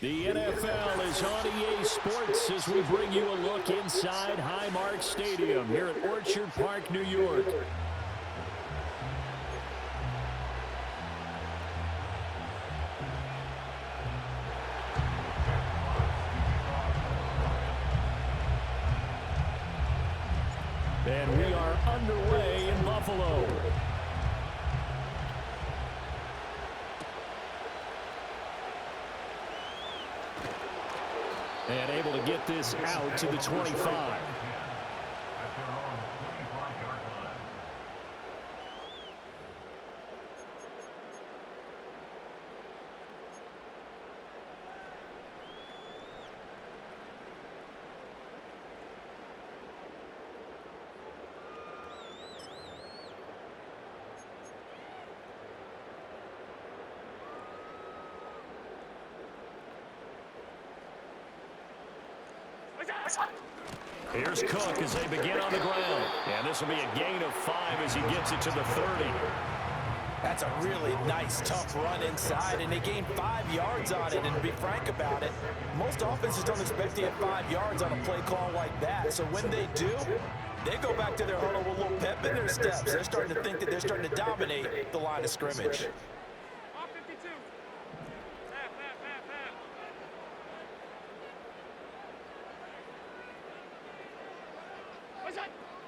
The NFL is on EA Sports as we bring you a look inside Highmark Stadium here at Orchard Park, New York. And we are underway in Buffalo. And able to get this out to the 25. Here's Cook as they begin on the ground. And this will be a gain of 5 as he gets it to the 30. That's a really nice, tough run inside, and they gained 5 yards on it. And to be frank about it, most offenses don't expect to get 5 yards on a play call like that. So when they do, they go back to their huddle with a little pep in their steps. They're starting to think that they're starting to dominate the line of scrimmage.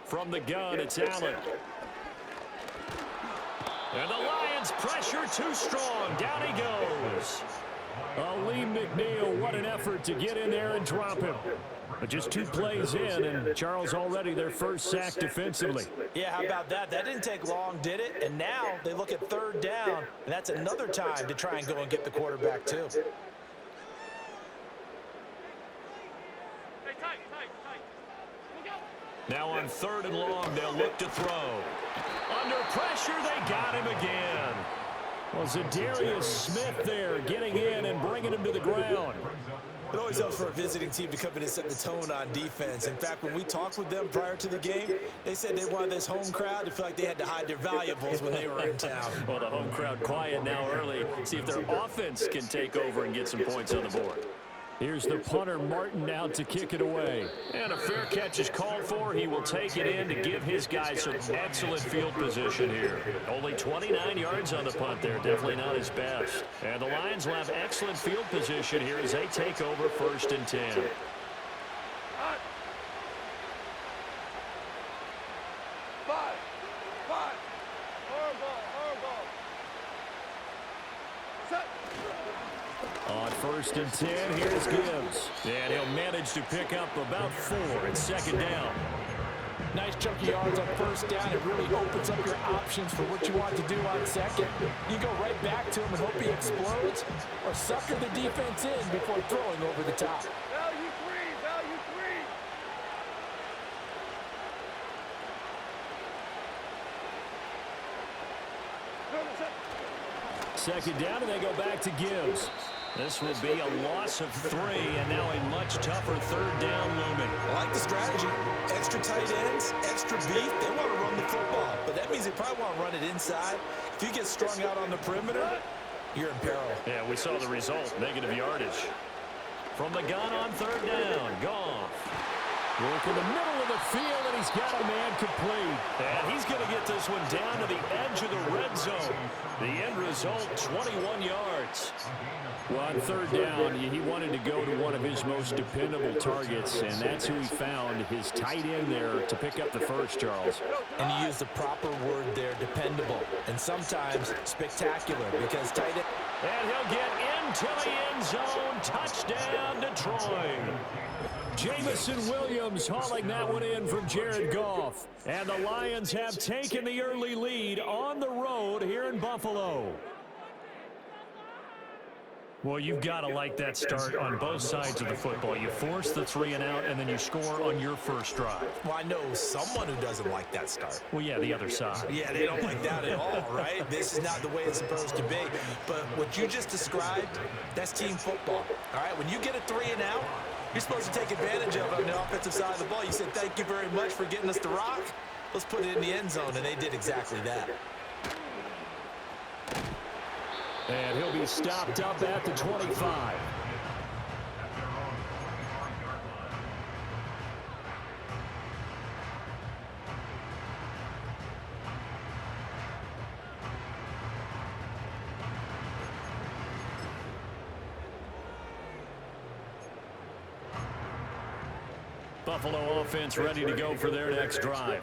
From the gun, it's Allen. And the Lions pressure too strong. Down he goes. Lee McNeil, what an effort to get in there and drop him. But just 2 plays in, and Charles already their first sack defensively. Yeah, how about that? That didn't take long, did it? And now they look at 3rd down, and that's another time to try and go and get the quarterback too. Now on 3rd and long, they'll look to throw. Under pressure, they got him again. Well, Zadarius Smith there getting in and bringing him to the ground. It always helps for a visiting team to come in and set the tone on defense. In fact, when we talked with them prior to the game, they said they wanted this home crowd to feel like they had to hide their valuables when they were in town. Well, the home crowd quiet now early. See if their offense can take over and get some points on the board. Here's the punter, Martin, out to kick it away. And a fair catch is called for. He will take it in to give his guys some excellent field position here. Only 29 yards on the punt there. Definitely not his best. And the Lions will have excellent field position here as they take over 1st and 10. On 1st and 10, here's Gibbs. And he'll manage to pick up about 4 at 2nd down. Nice chunky yards on 1st down. It really opens up your options for what you want to do on 2nd. You go right back to him and hope he explodes, or sucker the defense in before throwing over the top. Value 3, value 3. 2nd down, and they go back to Gibbs. This will be a loss of 3, and now a much tougher 3rd down looming. I like the strategy. Extra tight ends, extra beef. They want to run the football, but that means they probably want to run it inside. If you get strung out on the perimeter, you're in peril. Yeah, we saw the result, negative yardage. From the gun on 3rd down, Goff. Work in the middle of the field, and he's got a man complete. And he's going to get this one down to the edge of the red zone. The end result, 21 yards. Well, on 3rd down, he wanted to go to one of his most dependable targets, and that's who he found, his tight end there to pick up the first, Charles. And you use the proper word there, dependable, and sometimes spectacular, because tight end. And he'll get into the end zone. Touchdown, Detroit. Jamison Williams hauling that one in from Jared Goff. And the Lions have taken the early lead on the road here in Buffalo. Well, you've got to like that start on both sides of the football. You force the 3 and out, and then you score on your first drive. Well, I know someone who doesn't like that start. Well, yeah, the other side. Yeah, they don't like that at all, right? This is not the way it's supposed to be. But what you just described, that's team football, all right? When you get a 3 and out, you're supposed to take advantage of it on the offensive side of the ball. You said, thank you very much for getting us the rock. Let's put it in the end zone, and they did exactly that. And he'll be stopped up at the 25. Buffalo offense ready to go for their next drive.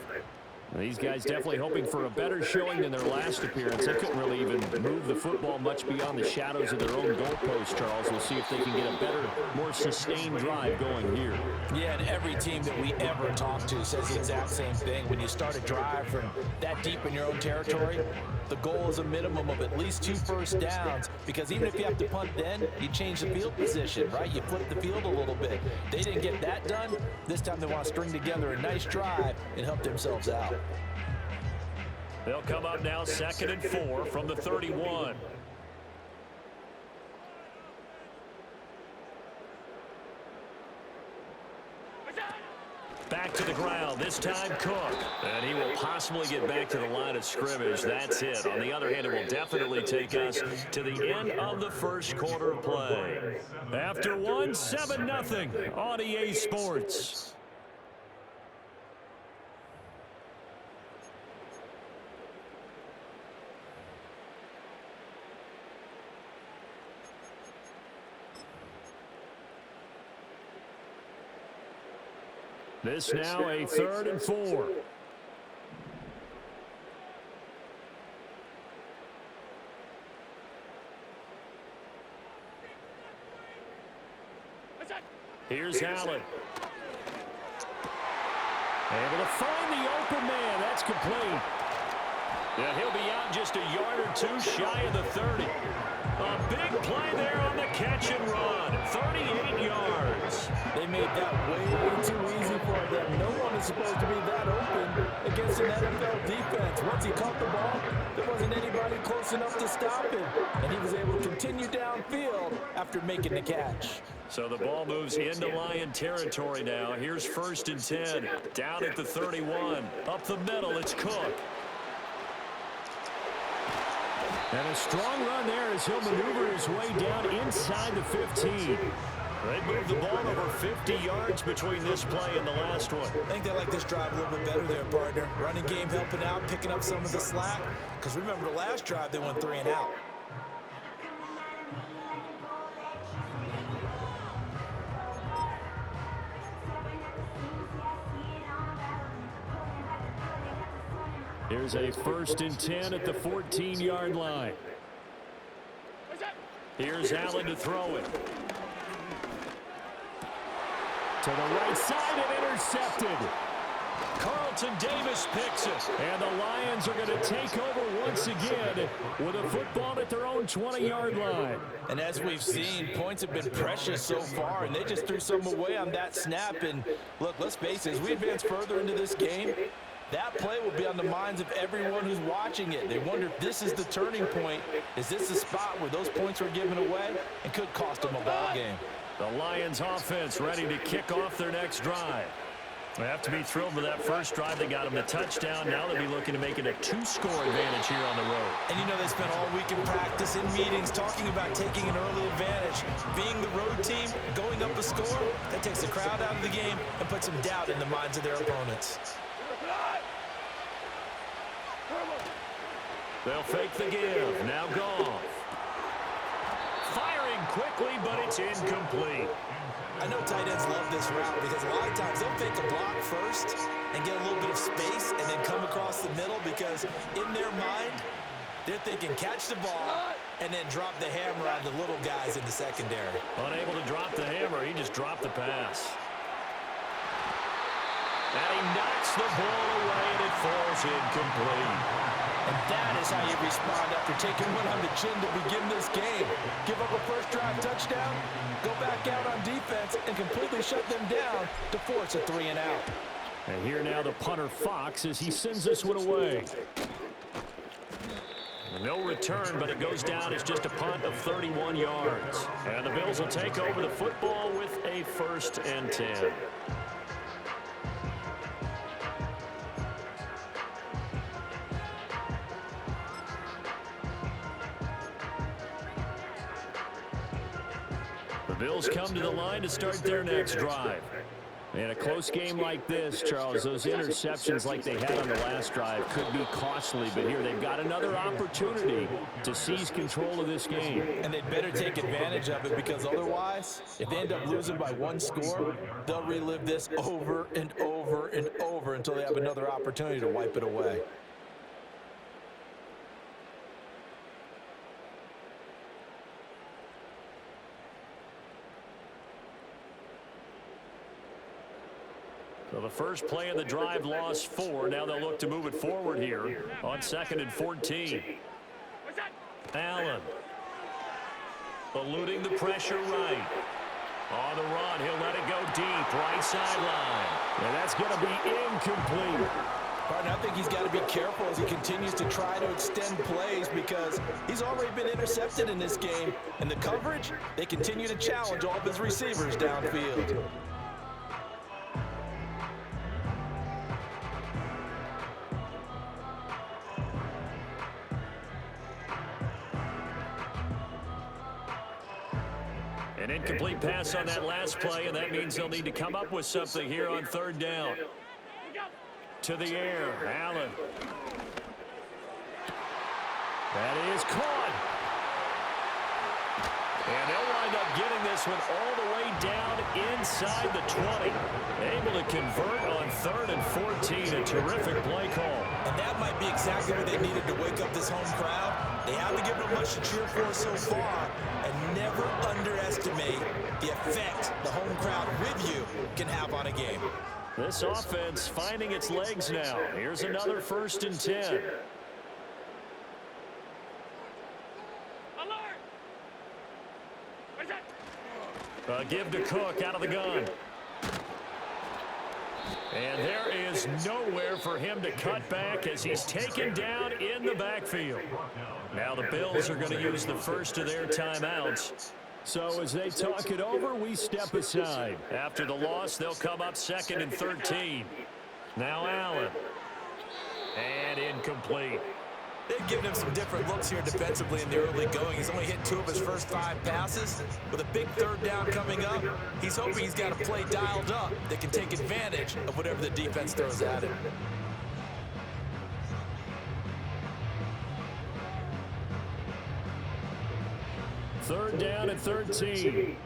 These guys definitely hoping for a better showing than their last appearance. They couldn't really even move the football much beyond the shadows of their own goalpost, Charles. We'll see if they can get a better, more sustained drive going here. Yeah, and every team that we ever talk to says the exact same thing. When you start a drive from that deep in your own territory, the goal is a minimum of at least 2 first downs, because even if you have to punt then, you change the field position, right? You flip the field a little bit. They didn't get that done. This time they want to string together a nice drive and help themselves out. They'll come up now 2nd and 4 from the 31. Back to the ground, this time Cook. And he will possibly get back to the line of scrimmage. That's it. On the other hand, it will definitely take us to the end of the first quarter play. After one, 7-0 on EA Sports. This now a 3rd and 4. Here's Allen. Able to find the open man. That's complete. Yeah, he'll be out just a yard or two shy of the 30. A big play there on the catch and run. 38 yards. They made that way too easy for them. No one is supposed to be that open against an NFL defense. Once he caught the ball, there wasn't anybody close enough to stop him. And he was able to continue downfield after making the catch. So the ball moves into Lion territory now. Here's 1st and 10. Down at the 31. Up the middle, it's Cook. And a strong run there as he'll maneuver his way down inside the 15. They moved the ball over 50 yards between this play and the last one. I think they like this drive a little bit better there, partner. Running game helping out, picking up some of the slack. Because remember the last drive, they went 3 and out. Here's a 1st and 10 at the 14-yard line. Here's Allen to throw it. To the right side and intercepted. Carlton Davis picks it. And the Lions are going to take over once again with a football at their own 20-yard line. And as we've seen, points have been precious so far, and they just threw some away on that snap. And look, let's face it, as we advance further into this game, that play will be on the minds of everyone who's watching it. They wonder if this is the turning point. Is this the spot where those points were given away and could cost them a ball game? The Lions offense ready to kick off their next drive. They have to be thrilled with that first drive. They got them a touchdown. Now they'll be looking to make it a 2-score advantage here on the road. And you know they spent all week in practice, in meetings, talking about taking an early advantage. Being the road team, going up a score, that takes the crowd out of the game and puts some doubt in the minds of their opponents. They'll fake the give. Now Goff. Firing quickly, but it's incomplete. I know tight ends love this route because a lot of times they'll fake a block first and get a little bit of space and then come across the middle because in their mind, they're thinking catch the ball and then drop the hammer on the little guys in the secondary. Unable to drop the hammer, he just dropped the pass. And he knocks the ball away and it falls incomplete. And that is how you respond after taking one on the chin to begin this game. Give up a first drive touchdown, go back out on defense, and completely shut them down to force a 3 and out. And here now the punter Fox as he sends this one away. No return, but it goes down as just a punt of 31 yards. And the Bills will take over the football with a 1st and 10. Bills come to the line to start their next drive. In a close game like this, Charles, those interceptions like they had on the last drive could be costly, but here they've got another opportunity to seize control of this game. And they'd better take advantage of it, because otherwise, if they end up losing by one score, they'll relive this over and over and over until they have another opportunity to wipe it away. So the first play of the drive lost 4. Now they'll look to move it forward here on 2nd and 14. Allen eluding the pressure right. On the run, he'll let it go deep, right sideline. And that's going to be incomplete. Partner, I think he's got to be careful as he continues to try to extend plays, because he's already been intercepted in this game. And the coverage, they continue to challenge all of his receivers downfield. An incomplete pass on that last play, and that means they'll need to come up with something here on 3rd down. To the air, Allen. That is caught. And they'll wind up getting this one all the way down inside the 20. Able to convert on 3rd and 14. A terrific play call. And that might be exactly what they needed to wake up this home crowd. They haven't given them much to cheer for so far. And never underestimate the effect the home crowd with you can have on a game. This offense finding its legs now. Here's another 1st and 10. Give to Cook out of the gun. And there is nowhere for him to cut back as he's taken down in the backfield. Now the Bills are going to use the first of their timeouts. So as they talk it over, we step aside. After the loss, they'll come up 2nd and 13. Now Allen. And incomplete. They've given him some different looks here defensively in the early going. He's only hit 2 of his first 5 passes. With a big 3rd down coming up, he's hoping he's got a play dialed up that can take advantage of whatever the defense throws at him. Third down and 13.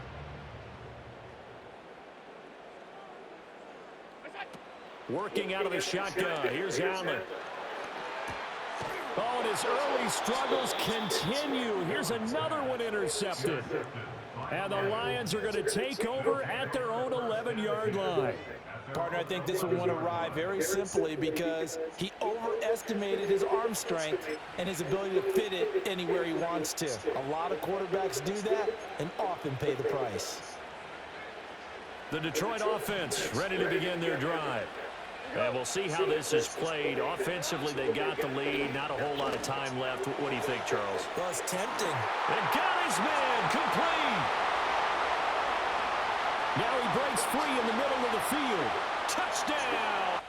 Working out of the shotgun. Here's Allen. Oh, and his early struggles continue. Here's another one intercepted. And the Lions are going to take over at their own 11-yard line. Partner, I think this one won't arrive very simply because he overestimated his arm strength and his ability to fit it anywhere he wants to. A lot of quarterbacks do that and often pay the price. The Detroit offense ready to begin their drive. And we'll see how this is played. Offensively, they got the lead. Not a whole lot of time left. What do you think, Charles? Well, it's tempting. And got his man complete. Now he breaks free in the middle of the field. Touchdown.